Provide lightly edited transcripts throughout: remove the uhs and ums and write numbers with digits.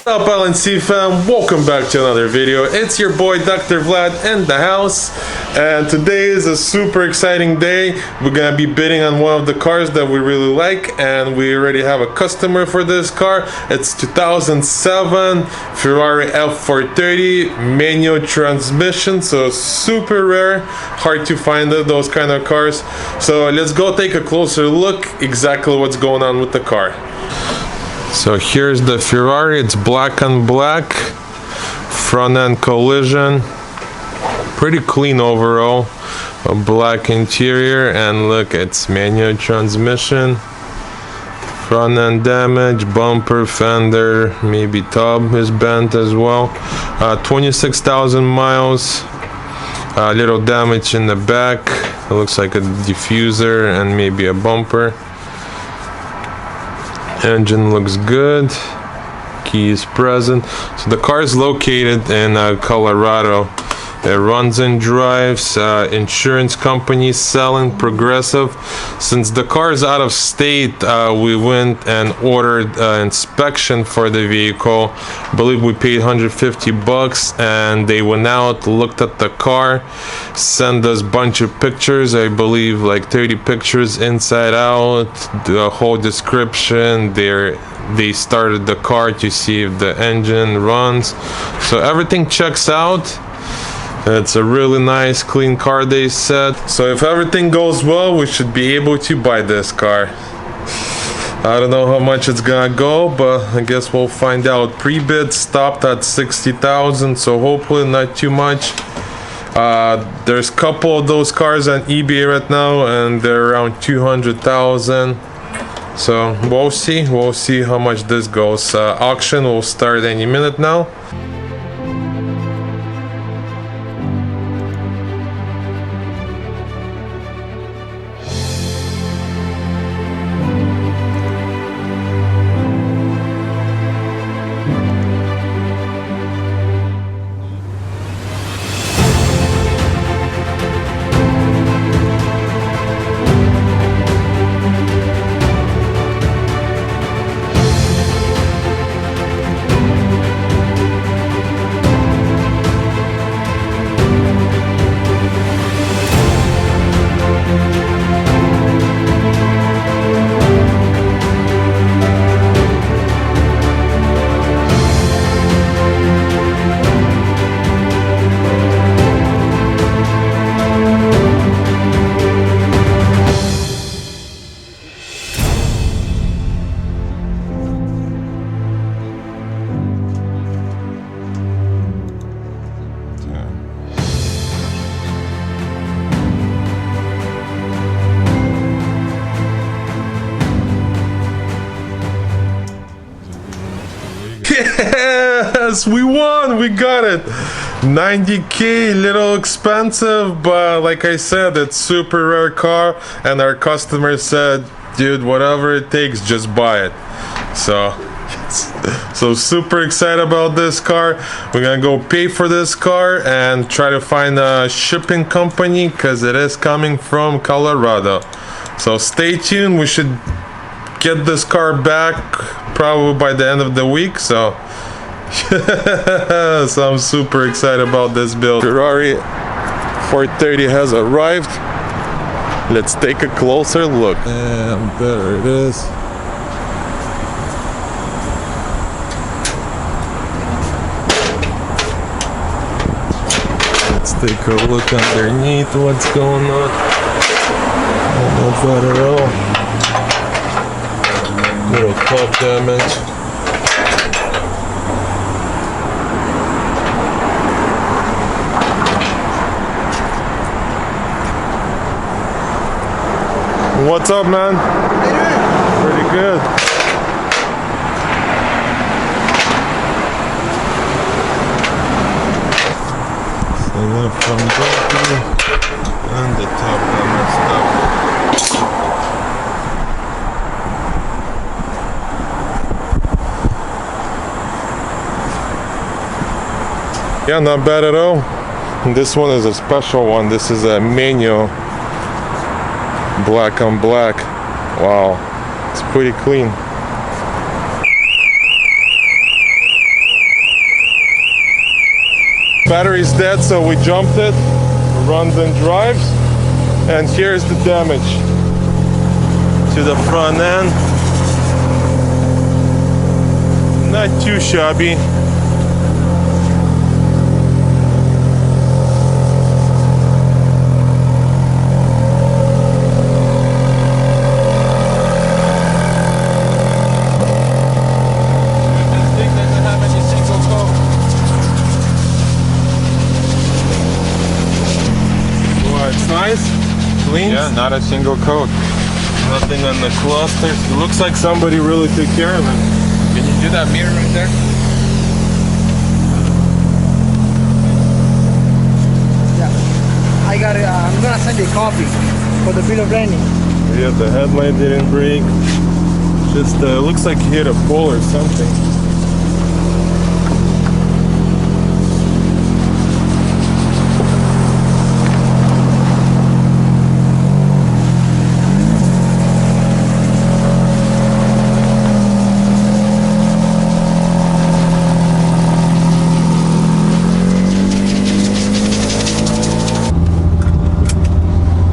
What's up, LNC fam? Welcome back to another video. It's your boy Dr. Vlad in the house, and today is a super exciting day. We're gonna be bidding on one of the cars that we really like, and we already have a customer for this car. It's 2007 Ferrari F430 manual transmission, so super rare, hard to find those kind of cars. So let's go take a closer look exactly what's going on with the car. So here's the Ferrari. It's black on black, front end collision, pretty clean overall, a black interior, and look, it's manual transmission, front end damage, bumper, fender, maybe tub is bent as well, 26,000 miles, a little damage in the back, it looks like a diffuser and maybe a bumper. Engine looks good, key is present. So the car is located in Colorado. It runs and drives, insurance company selling Progressive. Since the car is out of state, we went and ordered inspection for the vehicle. I believe we paid 150 bucks, and they went out, looked at the car, sent us a bunch of pictures, I believe like 30 pictures inside out, the whole description. They started the car to see if the engine runs. So everything checks out. It's a really nice clean car, they said. So if everything goes well, we should be able to buy this car. I don't know how much it's gonna go, but I guess we'll find out. Pre-bid stopped at 60,000, so hopefully not too much. There's a couple of those cars on eBay right now, and they're around 200,000. So we'll see how much this goes. Auction will start any minute now. Yes, we won, we got it. 90K, little expensive, but like I said, it's super rare car, and our customer said, dude, whatever it takes, just buy it. So super excited about this car. We're gonna go pay for this car and try to find a shipping company, because it is coming from Colorado. So stay tuned. We should get this car back probably by the end of the week. So so I'm super excited about this build. Ferrari 430 has arrived. Let's take a closer look. And there it is. Let's take a look underneath what's going on. Not bad at all. Little top damage. What's up, man? Pretty good. So left from bumper and the top messed up. Yeah, not bad at all. And this one is a special one. This is a manual. Black on black. Wow, it's pretty clean. battery's dead, so we jumped it. Runs and drives. And here's the damage to the front end. Not too shabby. Clean? Yeah, not a single coat. Nothing on the clusters. It looks like somebody really took care of it. Can you do that mirror right there? Yeah. I got it. I'm gonna send you a copy for the bill of lading. Yeah, the headlight didn't break. Just looks like you hit a pole or something.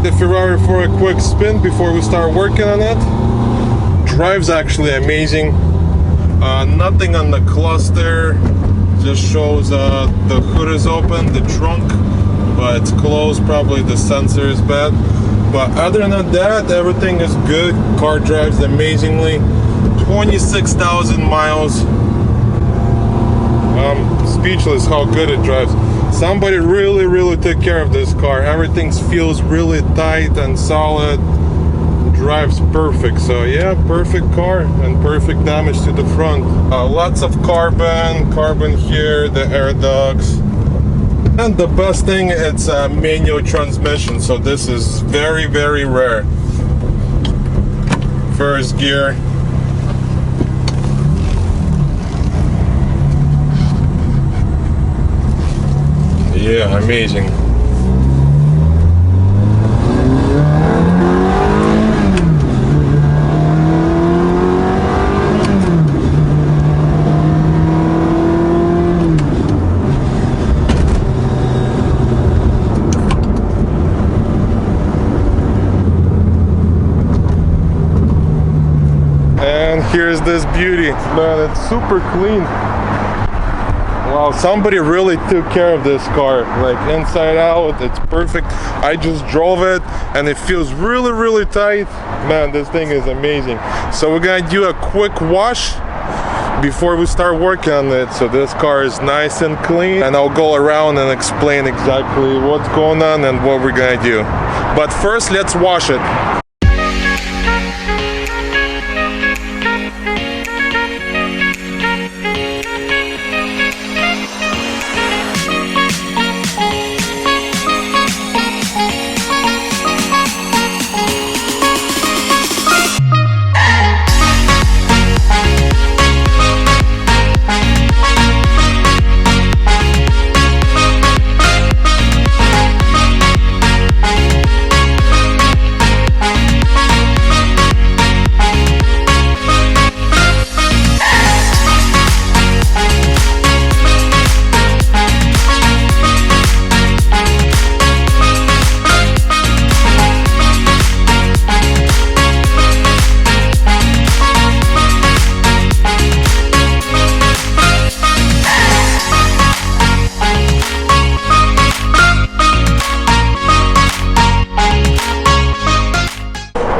The Ferrari for a quick spin before we start working on it. Drives actually amazing. Nothing on the cluster, just shows the hood is open, the trunk, but it's closed. Probably the sensor is bad, but other than that, everything is good. Car drives amazingly. 26,000 miles. I'm speechless how good it drives. Somebody really took care of this car. Everything feels really tight and solid. Drives perfect. So yeah, perfect car and perfect damage to the front. Lots of carbon here, the air ducts. And the best thing, it's a manual transmission. So this is very rare. First gear. Yeah, amazing. And here's this beauty. Man, it's super clean. Wow, somebody really took care of this car, like inside out. It's perfect. I just drove it and it feels really tight. Man, this thing is amazing. So we're gonna do a quick wash before we start working on it. So this car is nice and clean, and I'll go around and explain exactly what's going on and what we're gonna do. But first, let's wash it.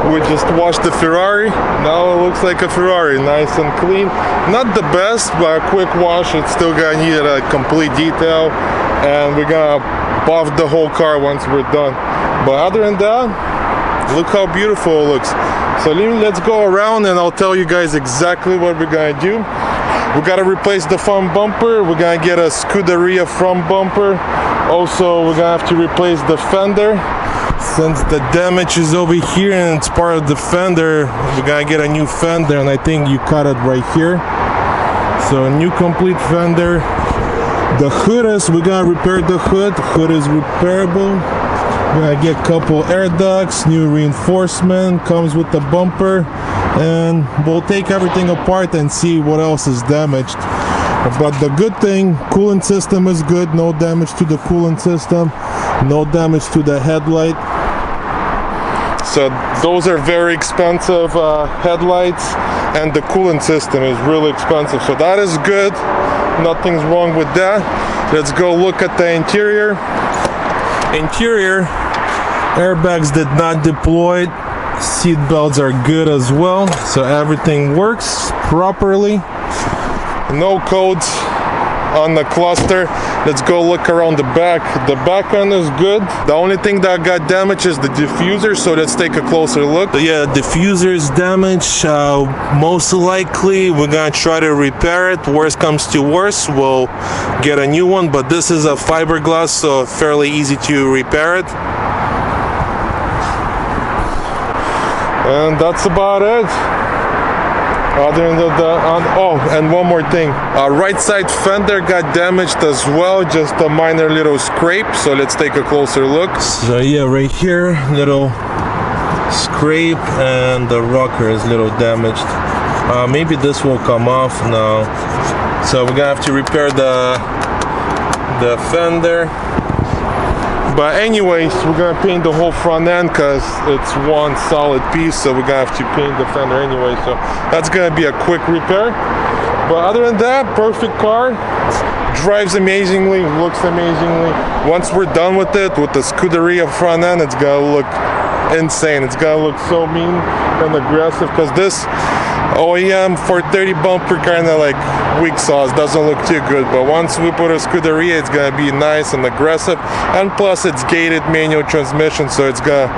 We just washed the Ferrari. Now it looks like a Ferrari, nice and clean. Not the best, but a quick wash. It's still gonna need a complete detail, and we're gonna buff the whole car once we're done. But other than that, look how beautiful it looks. So let's go around and I'll tell you guys exactly what we're gonna do. We gotta replace the front bumper. We're gonna get a Scuderia front bumper. Also, we're gonna have to replace the fender. Since the damage is over here and it's part of the fender, we're gonna get a new fender, and I think you cut it right here. So a new complete fender. The hood is, we're gonna repair the hood. Hood is repairable. We're gonna get a couple air ducts, new reinforcement, comes with the bumper, and we'll take everything apart and see what else is damaged. But the good thing, coolant system is good, no damage to the coolant system, no damage to the headlight. So those are very expensive headlights, and the coolant system is really expensive, so that is good, nothing's wrong with that. Let's go look at the interior. Airbags did not deploy, seat belts are good as well, so everything works properly. No codes on the cluster. Let's go look around the back. The back end is good. The only thing that got damaged is the diffuser, so let's take a closer look. So yeah, diffuser is damaged. Most likely we're gonna try to repair it. Worst comes to worst, we'll get a new one, but this is a fiberglass, so fairly easy to repair it. And that's about it. Other than and one more thing, right side fender got damaged as well, just a minor little scrape, so let's take a closer look. So yeah, right here, little scrape, and the rocker is a little damaged. Maybe this will come off now, so we're gonna have to repair the fender. But anyways, we're gonna paint the whole front end because it's one solid piece, so we're gonna have to paint the fender anyway, so that's gonna be a quick repair. But other than that, perfect car, drives amazingly, looks amazingly. Once we're done with it, with the Scuderia front end, it's gonna look insane. It's gonna look so mean and aggressive, because this OEM 430 bumper kind of like weak sauce, doesn't look too good, but once we put a Scuderia, it's gonna be nice and aggressive, and plus it's gated manual transmission, so it's gonna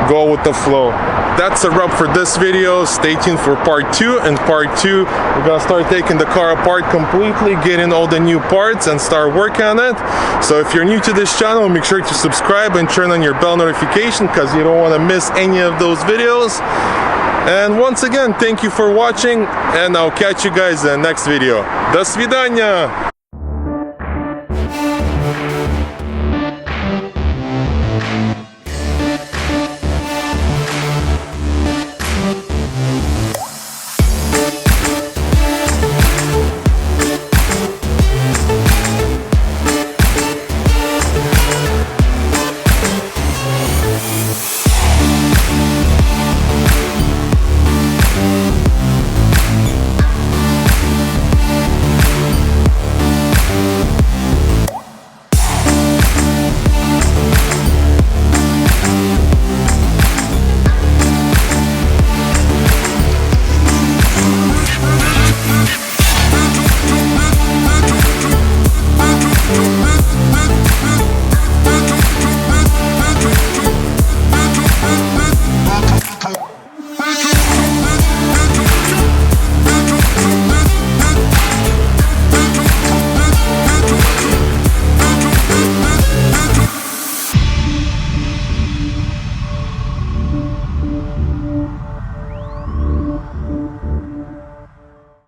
go with the flow. That's a wrap for this video. Stay tuned for part 2. In part 2, we're gonna start taking the car apart completely, getting all the new parts and start working on it. So if you're new to this channel, make sure to subscribe and turn on your bell notification, because you don't want to miss any of those videos. And once again, thank you for watching, and I'll catch you guys in the next video. До свидания!